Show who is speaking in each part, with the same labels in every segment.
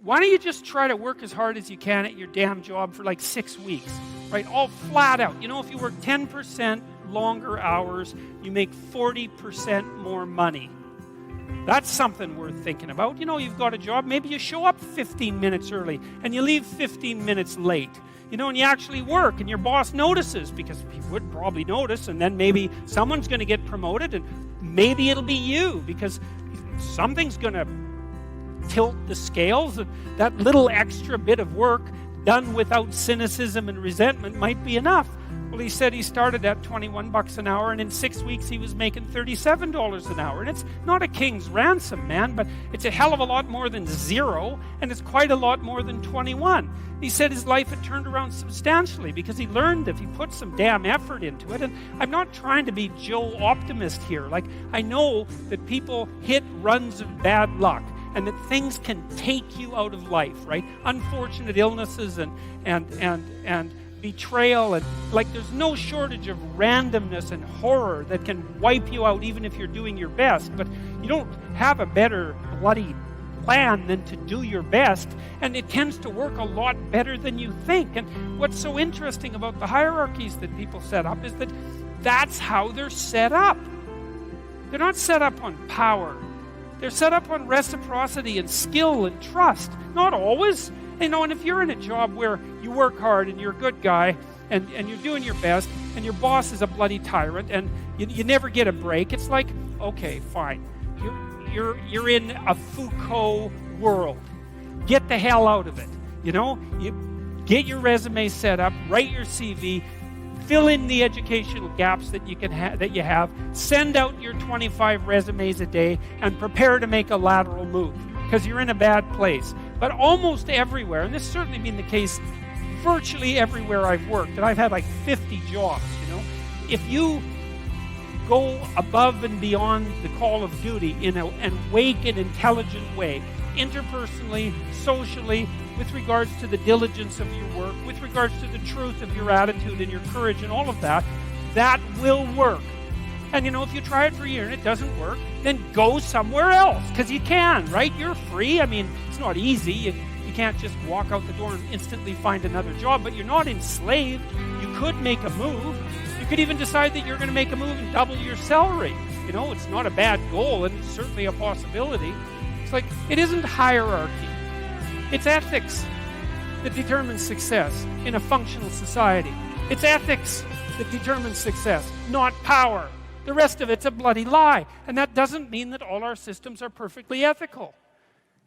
Speaker 1: why don't you just try to work as hard as you can at your damn job for like 6 weeks, right? All flat out. You know, if you work 10% longer hours, you make 40% more money. That's something worth thinking about. You know, you've got a job, maybe you show up 15 minutes early and you leave 15 minutes late. You know, and you actually work and your boss notices, because he would probably notice, and then maybe someone's going to get promoted and maybe it'll be you, because something's going to tilt the scales, and that little extra bit of work done without cynicism and resentment might be enough. Well, he said he started at $21 an hour, and in 6 weeks he was making $37 an hour. And it's not a king's ransom, man, but it's a hell of a lot more than zero, and it's quite a lot more than 21. He said his life had turned around substantially because he learned if he put some damn effort into it. And I'm not trying to be Joe Optimist here. Like, I know that people hit runs of bad luck, and that things can take you out of life, right? Unfortunate illnesses and betrayal, and like there's no shortage of randomness and horror that can wipe you out even if you're doing your best. But you don't have a better bloody plan than to do your best, and it tends to work a lot better than you think. And what's so interesting about the hierarchies that people set up is that that's how they're set up. They're not set up on power. They're set up on reciprocity and skill and trust. Not always. You know, and if you're in a job where you work hard and you're a good guy and you're doing your best and your boss is a bloody tyrant and you never get a break, it's like, okay, fine. You're in a Foucault world. Get the hell out of it. You know, you get your resume set up, write your CV, fill in the educational gaps that you can that you have, send out your 25 resumes a day, and prepare to make a lateral move because you're in a bad place. But almost everywhere, and this has certainly been the case virtually everywhere I've worked, and I've had like 50 jobs, you know, if you go above and beyond the call of duty in an awake and intelligent way, interpersonally, socially, with regards to the diligence of your work, with regards to the truth of your attitude and your courage and all of that, that will work. And you know, if you try it for a year and it doesn't work, then go somewhere else, because you can, right? You're free. I mean, it's not easy. You can't just walk out the door and instantly find another job, but you're not enslaved. You could make a move. You could even decide that you're going to make a move and double your salary. You know, it's not a bad goal, and it's certainly a possibility. It's like, it isn't hierarchy. It's ethics that determines success in a functional society. It's ethics that determines success, not power. The rest of it's a bloody lie. And that doesn't mean that all our systems are perfectly ethical.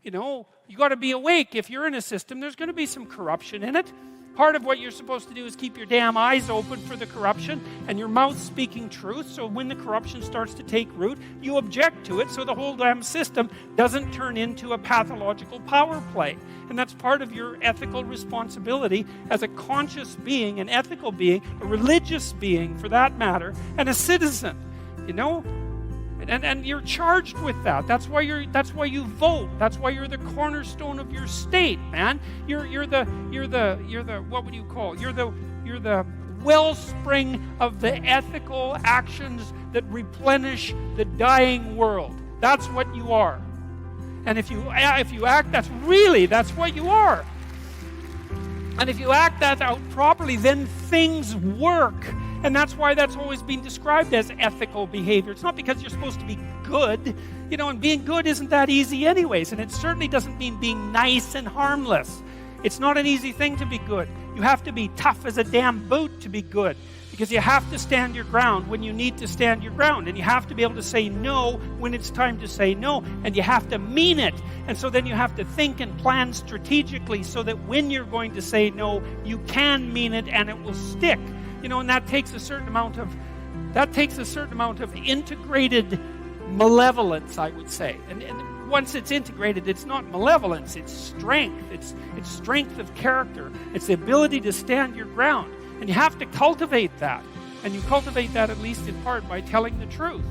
Speaker 1: You know, you got to be awake. If you're in a system, there's going to be some corruption in it. Part of what you're supposed to do is keep your damn eyes open for the corruption and your mouth speaking truth, so when the corruption starts to take root, you object to it so the whole damn system doesn't turn into a pathological power play. And that's part of your ethical responsibility as a conscious being, an ethical being, a religious being for that matter, and a citizen, you know? And you're charged with that. That's why you vote. That's why you're the cornerstone of your state, man. You're the what would you call? You're the wellspring of the ethical actions that replenish the dying world. That's what you are. And if you act, that's what you are. And if you act that out properly, then things work. And that's why that's always been described as ethical behavior. It's not because you're supposed to be good, you know, and being good isn't that easy anyways. And it certainly doesn't mean being nice and harmless. It's not an easy thing to be good. You have to be tough as a damn boot to be good, because you have to stand your ground when you need to stand your ground. And you have to be able to say no when it's time to say no. And you have to mean it. And so then you have to think and plan strategically so that when you're going to say no, you can mean it and it will stick. You know, and that takes a certain amount of integrated malevolence, I would say. And once it's integrated, it's not malevolence, it's strength. It's strength of character. It's the ability to stand your ground. And you have to cultivate that. And you cultivate that at least in part by telling the truth.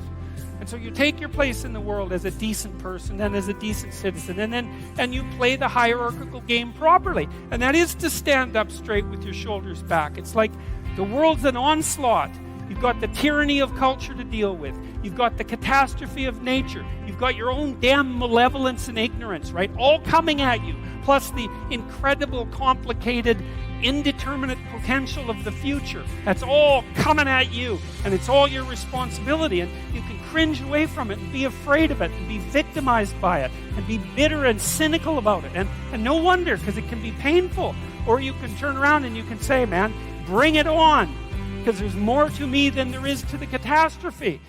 Speaker 1: And so you take your place in the world as a decent person and as a decent citizen, and you play the hierarchical game properly. And that is to stand up straight with your shoulders back. It's like the world's an onslaught, You've got the tyranny of culture to deal with. You've got the catastrophe of nature. You've got your own damn malevolence and ignorance, right? All coming at you. Plus the incredible, complicated, indeterminate potential of the future. That's all coming at you, and it's all your responsibility. And you can cringe away from it and be afraid of it and be victimized by it and be bitter and cynical about it. And no wonder, because it can be painful. Or you can turn around and you can say, man, bring it on, because there's more to me than there is to the catastrophe.